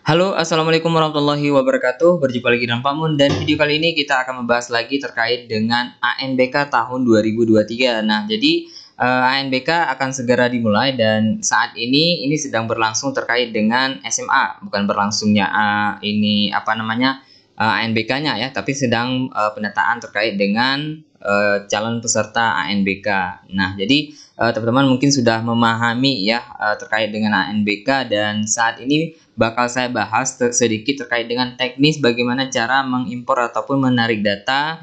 Halo, assalamualaikum warahmatullahi wabarakatuh. Berjumpa lagi dengan Pak Mun, dan video kali ini kita akan membahas lagi terkait dengan ANBK tahun 2023. Nah, jadi ANBK akan segera dimulai dan saat ini sedang berlangsung terkait dengan SMA, bukan berlangsungnya ANBK-nya ya, tapi sedang pendataan terkait dengan calon peserta ANBK. Nah, jadi teman-teman mungkin sudah memahami ya terkait dengan ANBK, dan saat ini bakal saya bahas sedikit terkait dengan teknis bagaimana cara mengimpor ataupun menarik data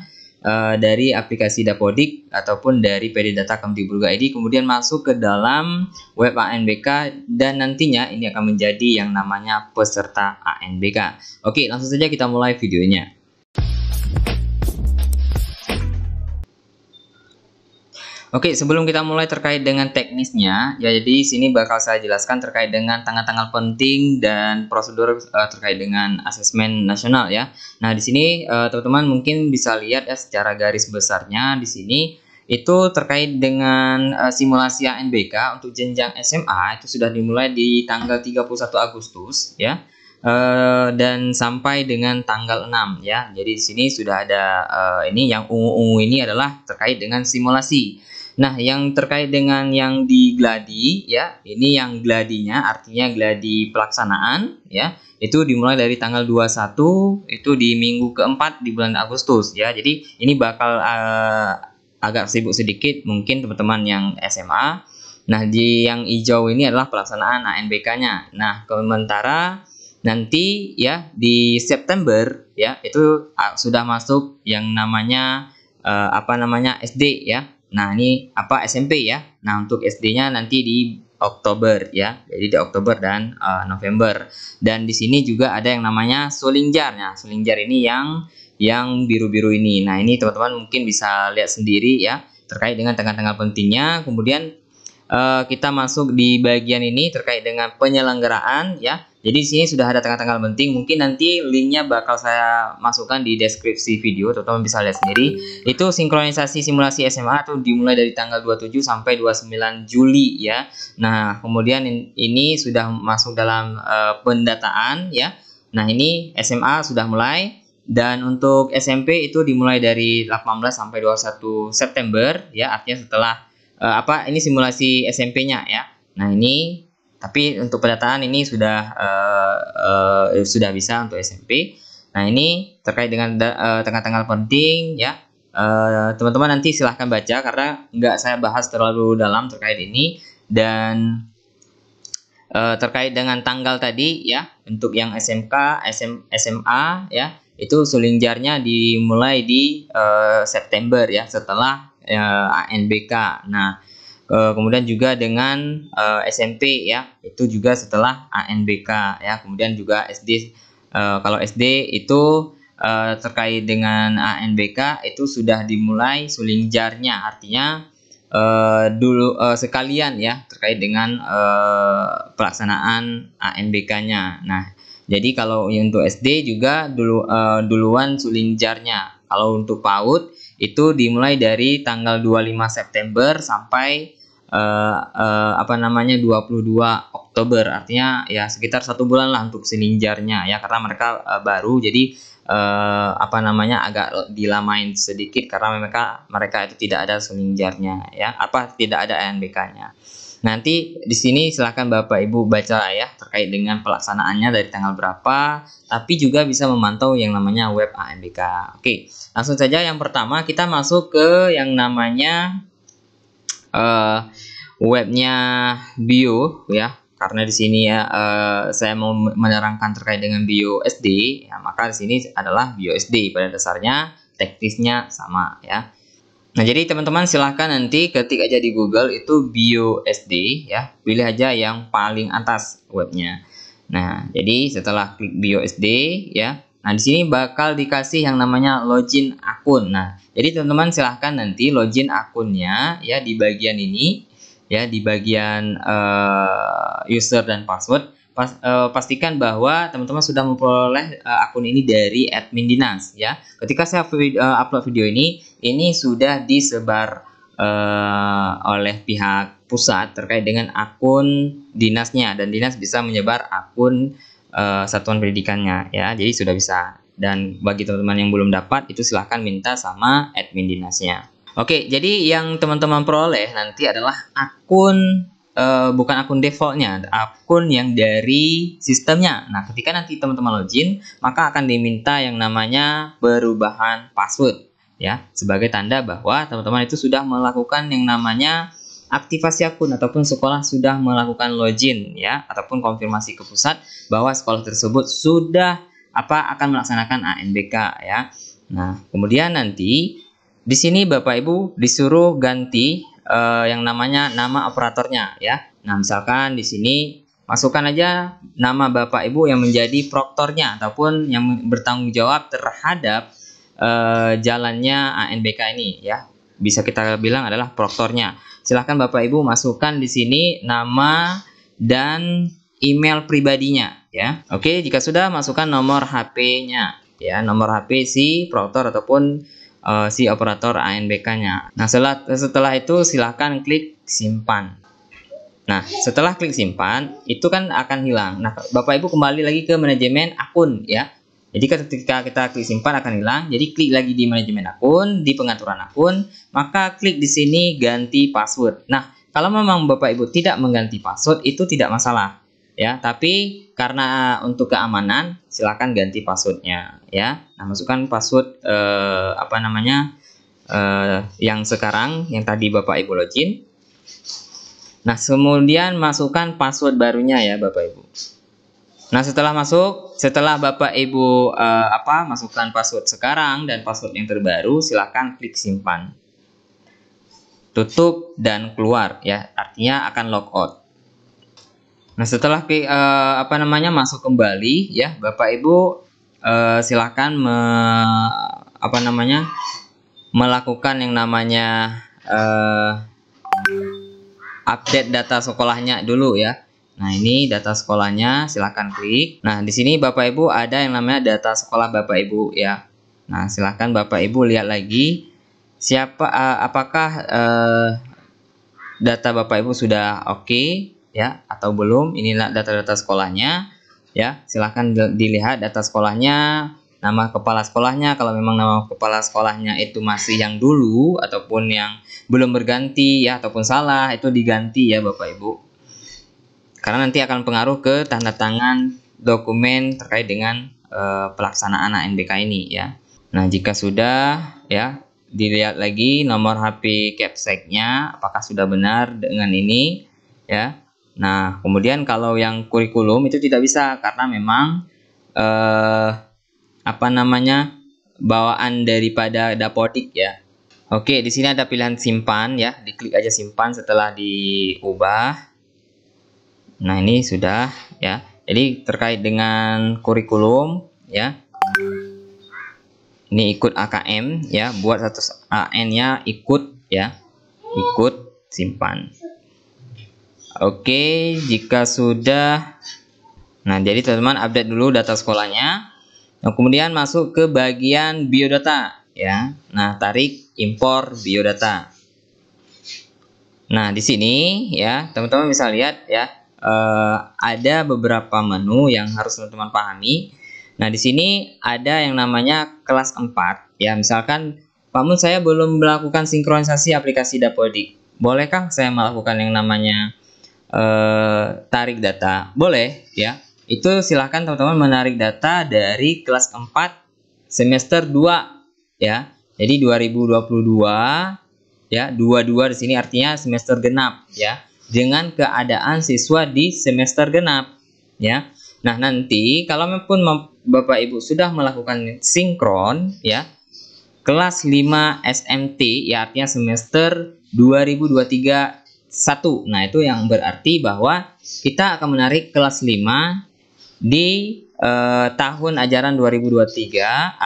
dari aplikasi Dapodik ataupun dari PD Data Kemdikbud ID, kemudian masuk ke dalam web ANBK, dan nantinya ini akan menjadi yang namanya peserta ANBK. Oke, langsung saja kita mulai videonya. Oke, sebelum kita mulai terkait dengan teknisnya, ya jadi sini bakal saya jelaskan terkait dengan tanggal-tanggal penting dan prosedur terkait dengan asesmen nasional ya. Nah, di sini teman-teman mungkin bisa lihat ya secara garis besarnya di sini itu terkait dengan simulasi ANBK untuk jenjang SMA itu sudah dimulai di tanggal 31 Agustus ya. Dan sampai dengan tanggal 6 ya. Jadi di sini sudah ada ini yang ungu-ungu ini adalah terkait dengan simulasi. Nah, yang terkait dengan yang di gladi ya, ini yang gladinya artinya gladi pelaksanaan ya, itu dimulai dari tanggal 21 itu di minggu keempat di bulan Agustus ya. Jadi ini bakal agak sibuk sedikit mungkin teman-teman yang SMA. Nah, di yang hijau ini adalah pelaksanaan ANBK-nya. Nah, sementara nanti ya di September ya itu sudah masuk yang namanya SD ya. Nah, ini SMP ya. Nah, untuk SD-nya nanti di Oktober ya. Jadi di Oktober dan November. Dan di sini juga ada yang namanya Sulingjar. Nah, Sulingjar ini yang biru-biru ini. Nah, ini teman-teman mungkin bisa lihat sendiri ya terkait dengan tanggal-tanggal pentingnya. Kemudian kita masuk di bagian ini terkait dengan penyelenggaraan ya. Jadi di sini sudah ada tanggal-tanggal penting. Mungkin nanti linknya bakal saya masukkan di deskripsi video, teman-teman bisa lihat sendiri. Itu sinkronisasi simulasi SMA itu dimulai dari tanggal 27 sampai 29 Juli ya. Nah, kemudian ini sudah masuk dalam pendataan ya. Nah, ini SMA sudah mulai, dan untuk SMP itu dimulai dari 18 sampai 21 September ya, artinya setelah ini simulasi SMP-nya ya. Nah, ini tapi untuk pendataan ini sudah bisa untuk SMP. Nah, ini terkait dengan tanggal-tanggal penting ya. Teman-teman nanti silahkan baca karena nggak saya bahas terlalu dalam terkait ini. Dan terkait dengan tanggal tadi ya, untuk yang SMK, SMA ya, itu sulingjarnya dimulai di September ya, setelah ANBK. Nah, kemudian juga dengan SMP ya, itu juga setelah ANBK ya. Kemudian juga SD, kalau SD itu terkait dengan ANBK itu sudah dimulai sulingjarnya, artinya dulu sekalian ya terkait dengan pelaksanaan ANBK-nya. Nah, jadi kalau untuk SD juga duluan sulingjarnya. Kalau untuk PAUD itu dimulai dari tanggal 25 September sampai 22 Oktober, artinya ya sekitar 1 bulan lah untuk sulingjarnya ya, karena mereka baru, jadi agak dilamain sedikit karena mereka itu tidak ada sulingjarnya ya, tidak ada ANBK-nya. Nanti di sini silahkan Bapak Ibu baca ya terkait dengan pelaksanaannya dari tanggal berapa, tapi juga bisa memantau yang namanya web ANBK. Oke, langsung saja yang pertama kita masuk ke yang namanya webnya Bio ya. Karena di sini ya saya mau menerangkan terkait dengan Bio SD ya, maka di sini adalah Bio SD, pada dasarnya teknisnya sama ya. Nah, jadi teman-teman silahkan nanti ketik aja di Google itu Bio SD ya, pilih aja yang paling atas webnya. Nah, jadi setelah klik Bio SD ya, nah di sini bakal dikasih yang namanya login akun. Nah, jadi teman-teman silahkan nanti login akunnya ya di bagian ini ya, di bagian user dan password. Pastikan bahwa teman-teman sudah memperoleh akun ini dari admin dinas ya. Ketika saya upload video ini sudah disebar oleh pihak pusat terkait dengan akun dinasnya, dan dinas bisa menyebar akun satuan pendidikannya ya. Jadi sudah bisa. Dan bagi teman-teman yang belum dapat itu silahkan minta sama admin dinasnya. Oke, jadi yang teman-teman peroleh nanti adalah akun bukan akun defaultnya, akun yang dari sistemnya. Nah, ketika nanti teman-teman login, maka akan diminta yang namanya perubahan password ya, sebagai tanda bahwa teman-teman itu sudah melakukan yang namanya aktivasi akun ataupun sekolah sudah melakukan login ya, ataupun konfirmasi ke pusat bahwa sekolah tersebut sudah akan melaksanakan ANBK ya. Nah, kemudian nanti di sini Bapak Ibu disuruh ganti yang namanya nama operatornya ya. Nah, misalkan di sini masukkan aja nama Bapak Ibu yang menjadi proktornya ataupun yang bertanggung jawab terhadap jalannya ANBK ini ya. Bisa kita bilang adalah proktornya. Silahkan Bapak Ibu masukkan di sini nama dan email pribadinya ya. Oke, jika sudah masukkan nomor HP-nya ya, nomor HP si proktor ataupun si operator ANBK-nya. Nah, setelah itu silahkan klik simpan. Nah, setelah klik simpan, itu kan akan hilang. Nah, Bapak Ibu kembali lagi ke manajemen akun ya. Jadi ketika kita klik simpan akan hilang. Jadi klik lagi di manajemen akun, di pengaturan akun, maka klik di sini ganti password. Nah, kalau memang Bapak Ibu tidak mengganti password itu tidak masalah ya, tapi karena untuk keamanan silakan ganti passwordnya ya. Nah, masukkan password yang sekarang yang tadi Bapak Ibu login. Nah, kemudian masukkan password barunya ya Bapak Ibu. Nah, setelah Bapak Ibu masukkan password sekarang dan password yang terbaru, silakan klik simpan, tutup dan keluar ya, artinya akan logout. Nah, setelah masuk kembali ya, Bapak Ibu silakan melakukan yang namanya update data sekolahnya dulu ya. Nah, ini data sekolahnya silakan klik. Nah, di sini Bapak Ibu ada yang namanya data sekolah Bapak Ibu ya. Nah, silakan Bapak Ibu lihat lagi apakah data Bapak Ibu sudah oke ya atau belum. Inilah data-data sekolahnya ya. Silakan dilihat data sekolahnya, nama kepala sekolahnya. Kalau memang nama kepala sekolahnya itu masih yang dulu ataupun yang belum berganti ya, ataupun salah, itu diganti ya Bapak Ibu. Karena nanti akan pengaruh ke tanda tangan dokumen terkait dengan pelaksanaan ANBK ini ya. Nah, jika sudah ya, dilihat lagi nomor HP capsek-nya apakah sudah benar dengan ini ya. Nah, kemudian kalau yang kurikulum itu tidak bisa karena memang bawaan daripada Dapodik ya. Oke, di sini ada pilihan simpan ya, diklik aja simpan setelah diubah. Nah, ini sudah ya. Jadi terkait dengan kurikulum ya. Ini ikut AKM ya, buat status AN-nya ikut ya. Ikut simpan. Oke, jika sudah, nah jadi teman-teman update dulu data sekolahnya. Nah, kemudian masuk ke bagian biodata ya. Nah, tarik impor biodata. Nah, di sini ya, teman-teman bisa lihat ya, ada beberapa menu yang harus teman-teman pahami. Nah, di sini ada yang namanya kelas 4 ya. Misalkan, Pak Mun, saya belum melakukan sinkronisasi aplikasi Dapodik. Bolehkah saya melakukan yang namanya tarik data? Boleh ya. Itu silahkan teman-teman menarik data dari kelas 4 semester 2 ya. Jadi 2022 ya, 22 di sini artinya semester genap ya. Dengan keadaan siswa di semester genap ya. Nah, nanti kalau pun Bapak Ibu sudah melakukan sinkron ya, kelas 5 SMT ya, artinya semester 2023 1. Nah, itu yang berarti bahwa kita akan menarik kelas 5 di tahun ajaran 2023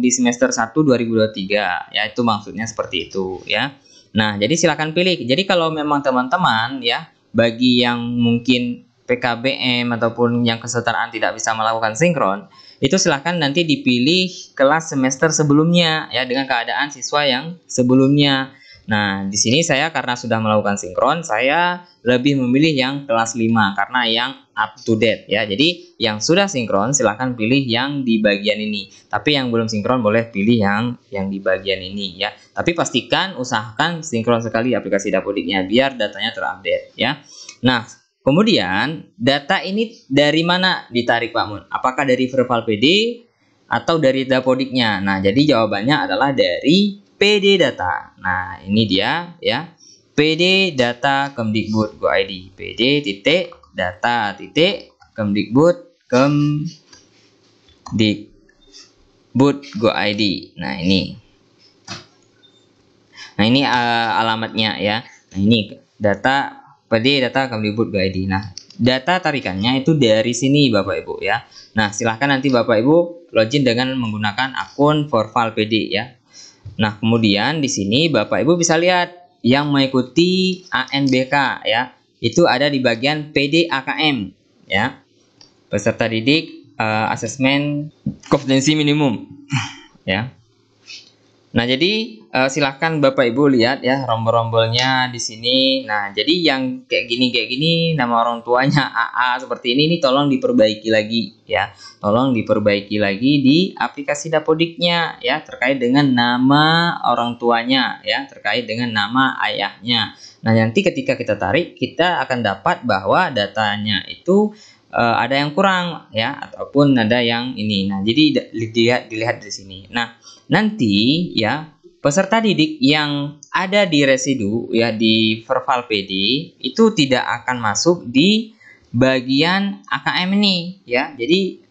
di semester 1 2023 ya, itu maksudnya seperti itu ya. Nah, jadi silakan pilih. Jadi kalau memang teman-teman ya, bagi yang mungkin PKBM ataupun yang kesetaraan tidak bisa melakukan sinkron, itu silahkan nanti dipilih kelas semester sebelumnya ya, dengan keadaan siswa yang sebelumnya. Nah, di sini saya karena sudah melakukan sinkron, saya lebih memilih yang kelas 5 karena yang up to date ya. Jadi yang sudah sinkron silahkan pilih yang di bagian ini. Tapi yang belum sinkron boleh pilih yang di bagian ini ya. Tapi pastikan usahakan sinkron sekali aplikasi Dapodiknya biar datanya terupdate ya. Nah, kemudian data ini dari mana ditarik Pak Mun? Apakah dari Verbal PD atau dari Dapodiknya? Nah, jadi jawabannya adalah dari PD data. Nah, ini dia ya. PD data Kemdikbud Go ID. PD titik data titik Kemdikbud Go ID. Nah, ini. Nah, ini alamatnya ya. Nah, ini data PD data Kemdikbud Go ID. Nah, data tarikannya itu dari sini Bapak Ibu ya. Nah, silahkan nanti Bapak Ibu login dengan menggunakan akun Verbal PD ya. Nah, kemudian di sini Bapak Ibu bisa lihat yang mengikuti ANBK ya. Itu ada di bagian PD AKM ya. Peserta didik asesmen kompetensi minimum ya. Nah, jadi silahkan Bapak Ibu lihat ya rombol-rombolnya di sini. Nah, jadi yang kayak gini nama orang tuanya AA seperti ini tolong diperbaiki lagi ya. Tolong diperbaiki lagi di aplikasi Dapodiknya ya terkait dengan nama orang tuanya ya, terkait dengan nama ayahnya. Nah, nanti ketika kita tarik kita akan dapat bahwa datanya itu ada yang kurang ya ataupun ada yang ini. Nah, jadi dilihat di sini. Nah, nanti ya peserta didik yang ada di residu ya di Verbal PD itu tidak akan masuk di bagian AKM ini ya. Jadi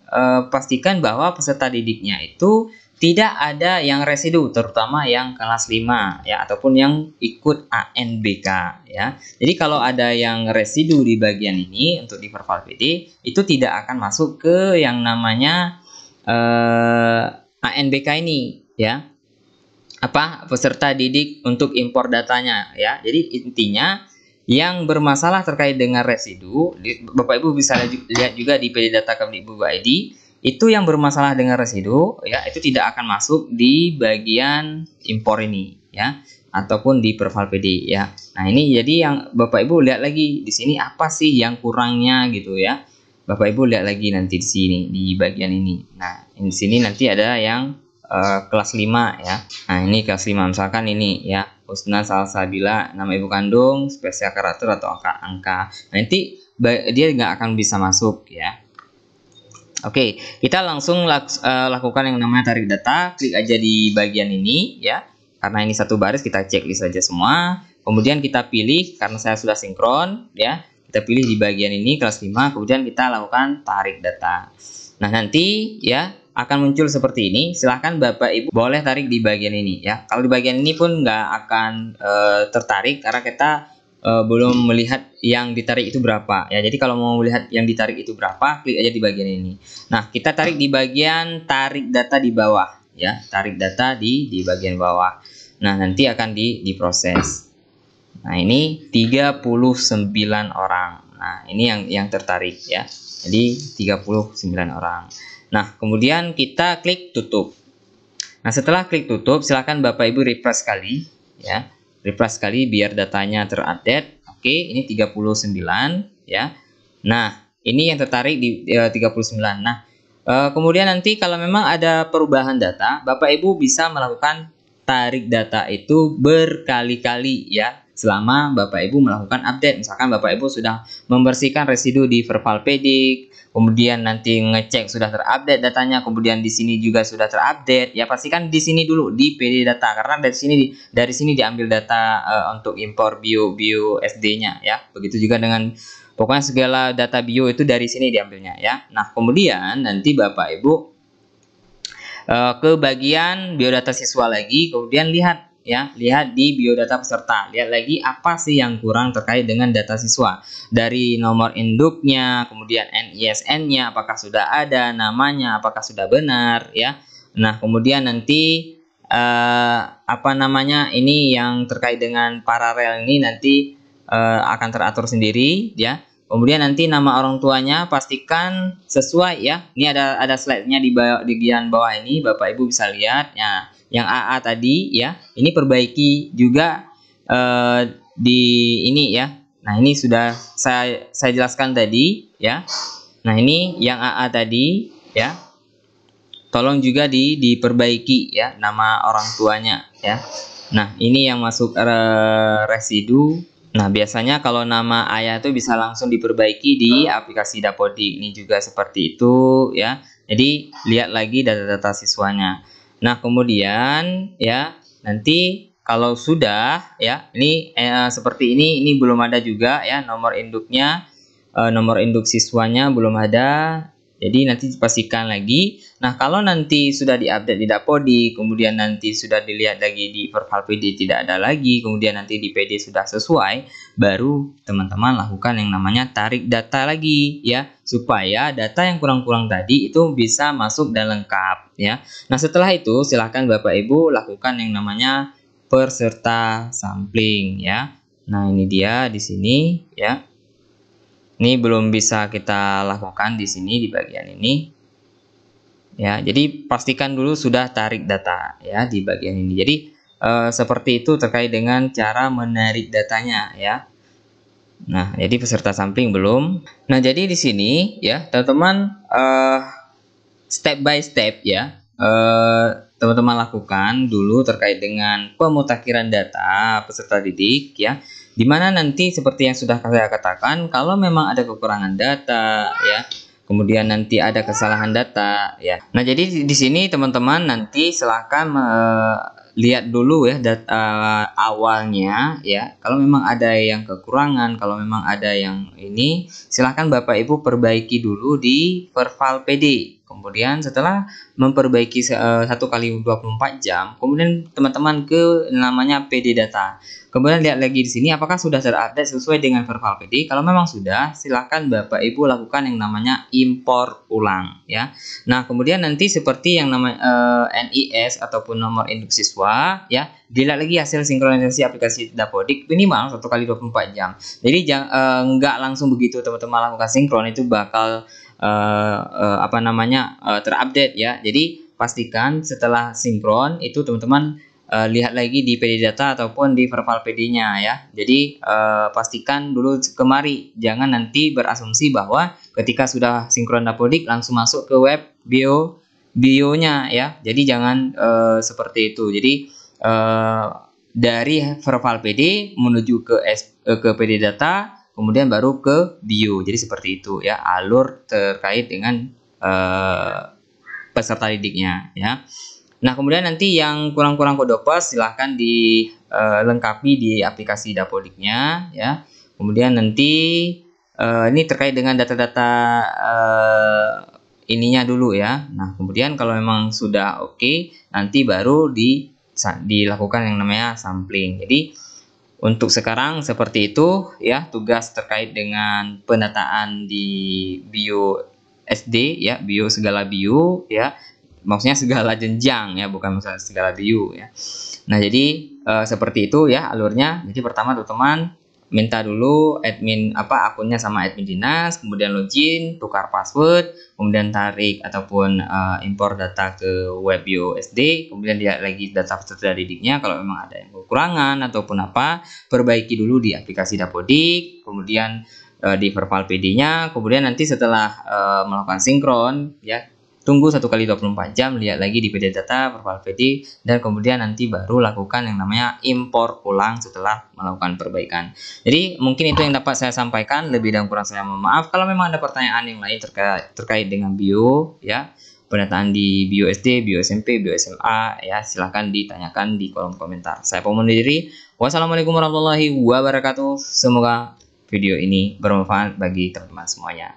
pastikan bahwa peserta didiknya itu tidak ada yang residu, terutama yang kelas 5 ya ataupun yang ikut ANBK ya. Jadi kalau ada yang residu di bagian ini untuk di Verbal PD itu tidak akan masuk ke yang namanya ANBK ini ya. Apa peserta didik untuk impor datanya ya. Jadi intinya yang bermasalah terkait dengan residu, Bapak Ibu bisa lihat juga di PD data Kemdikbud Go ID. Itu yang bermasalah dengan residu ya itu tidak akan masuk di bagian impor ini ya ataupun di Verbal PD ya. Nah, ini jadi yang Bapak Ibu lihat lagi di sini apa sih yang kurangnya gitu ya. Bapak Ibu lihat lagi nanti di sini di bagian ini. Nah, di sini nanti ada yang kelas 5 ya. Nah, ini kelas 5 misalkan ini ya. Husna Salsabila, nama ibu kandung, spesial karakter atau angka-angka. Nanti dia nggak akan bisa masuk ya. Oke, kita langsung lakukan yang namanya tarik data. Klik aja di bagian ini ya. Karena ini satu baris kita checklist saja semua. Kemudian kita pilih karena saya sudah sinkron ya. Kita pilih di bagian ini kelas 5, kemudian kita lakukan tarik data. Nah, nanti ya akan muncul seperti ini. Silahkan Bapak Ibu boleh tarik di bagian ini ya. Kalau di bagian ini pun nggak akan tertarik karena kita belum melihat yang ditarik itu berapa ya. Jadi kalau mau melihat yang ditarik itu berapa, klik aja di bagian ini. Nah, kita tarik di bagian tarik data di bawah ya. Tarik data di bagian bawah. Nah, nanti akan diproses. Nah, ini 39 orang. Nah, ini yang tertarik ya. Jadi 39 orang. Nah, kemudian kita klik tutup. Nah, setelah klik tutup, silakan Bapak Ibu refresh sekali ya. Refresh sekali biar datanya terupdate. Oke, ini 39 ya. Nah, ini yang tertarik di 39. Nah, kemudian nanti kalau memang ada perubahan data, Bapak Ibu bisa melakukan tarik data itu berkali-kali ya. Selama Bapak Ibu melakukan update. Misalkan Bapak Ibu sudah membersihkan residu di Verbal PD, kemudian nanti ngecek sudah terupdate datanya, kemudian di sini juga sudah terupdate ya, pastikan di sini dulu di PD data karena dari sini diambil data untuk impor bio SD-nya ya. Begitu juga dengan pokoknya segala data bio itu dari sini diambilnya ya. Nah, kemudian nanti Bapak Ibu ke bagian biodata siswa lagi, kemudian lihat di biodata peserta. Lihat lagi apa sih yang kurang terkait dengan data siswa. Dari nomor induknya, kemudian NISN-nya apakah sudah ada, namanya apakah sudah benar ya. Nah, kemudian nanti ini yang terkait dengan paralel ini nanti akan teratur sendiri ya. Kemudian nanti nama orang tuanya pastikan sesuai ya. Ini ada slide-nya di bagian bawah ini, Bapak Ibu bisa lihat ya. Yang AA tadi ya, ini perbaiki juga di ini ya. Nah, ini sudah saya jelaskan tadi ya. Nah, ini yang AA tadi ya. Tolong juga diperbaiki ya nama orang tuanya ya. Nah, ini yang masuk residu. Nah, biasanya kalau nama ayah itu bisa langsung diperbaiki di aplikasi Dapodik. Ini juga seperti itu ya. Jadi, lihat lagi data-data siswanya. Nah, kemudian ya, nanti kalau sudah ya, ini seperti ini belum ada juga ya nomor induknya, nomor induk siswanya belum ada. Jadi nanti dipastikan lagi. Nah, kalau nanti sudah diupdate di Dapodik, kemudian nanti sudah dilihat lagi di Perval PD tidak ada lagi, kemudian nanti di PD sudah sesuai, baru teman-teman lakukan yang namanya tarik data lagi ya, supaya data yang kurang-kurang tadi itu bisa masuk dan lengkap ya. Nah, setelah itu silahkan Bapak Ibu lakukan yang namanya peserta sampling ya. Nah, ini dia di sini ya. Ini belum bisa kita lakukan di sini di bagian ini. Ya, jadi pastikan dulu sudah tarik data ya di bagian ini. Jadi seperti itu terkait dengan cara menarik datanya ya. Nah, jadi peserta sampling belum. Nah, jadi di sini ya, teman-teman step by step ya. Teman-teman lakukan dulu terkait dengan pemutakhiran data peserta didik ya. Dimana nanti seperti yang sudah saya katakan, kalau memang ada kekurangan data ya, kemudian nanti ada kesalahan data ya. Nah, jadi di sini teman-teman nanti silahkan lihat dulu ya data awalnya ya. Kalau memang ada yang kekurangan, kalau memang ada yang ini, silahkan Bapak Ibu perbaiki dulu di Perval PD. Kemudian setelah memperbaiki 1 kali 24 jam, kemudian teman-teman ke namanya PD data. Kemudian lihat lagi di sini apakah sudah terupdate sesuai dengan Perval PD. Kalau memang sudah, silahkan Bapak Ibu lakukan yang namanya impor ulang ya. Nah, kemudian nanti seperti yang namanya NIS ataupun nomor induk siswa ya, dilihat lagi hasil sinkronisasi aplikasi Dapodik minimal 1 kali 24 jam. Jadi nggak langsung begitu teman-teman lakukan sinkron, itu bakal terupdate ya. Jadi pastikan setelah sinkron itu teman-teman lihat lagi di PD data ataupun di Perval PD-nya ya. Jadi pastikan dulu kemari, jangan nanti berasumsi bahwa ketika sudah sinkron Dapodik langsung masuk ke web bio-nya ya. Jadi jangan seperti itu. Jadi dari Perval PD menuju ke PD data, kemudian baru ke bio. Jadi seperti itu ya alur terkait dengan peserta didiknya ya. Nah, kemudian nanti yang kurang-kurang kode pos silahkan dilengkapi di aplikasi Dapodiknya ya. Kemudian nanti ini terkait dengan data-data ininya dulu ya. Nah, kemudian kalau memang sudah oke, nanti baru dilakukan yang namanya sampling. Jadi untuk sekarang seperti itu ya tugas terkait dengan pendataan di bio SD ya, bio segala bio ya. Maksudnya segala jenjang ya, bukan misalnya segala bio ya. Nah, jadi seperti itu ya alurnya. Jadi pertama teman-teman minta dulu akunnya sama admin dinas, kemudian login, tukar password, kemudian tarik ataupun impor data ke web bio SD, kemudian lihat lagi data peserta didiknya. Kalau memang ada yang kekurangan ataupun apa, perbaiki dulu di aplikasi Dapodik, kemudian di Perval PD-nya, kemudian nanti setelah melakukan sinkron ya, tunggu 1 kali 24 jam, lihat lagi di PD data, Perval PD, dan kemudian nanti baru lakukan yang namanya impor ulang setelah melakukan perbaikan. Jadi mungkin itu yang dapat saya sampaikan, lebih dan kurang saya mohon maaf. Kalau memang ada pertanyaan yang lain terkait dengan bio ya, pendataan di bio SD, bio SMP, bio SMA ya, silahkan ditanyakan di kolom komentar. Saya pamit undur diri. Wassalamualaikum warahmatullahi wabarakatuh. Semoga video ini bermanfaat bagi teman-teman semuanya.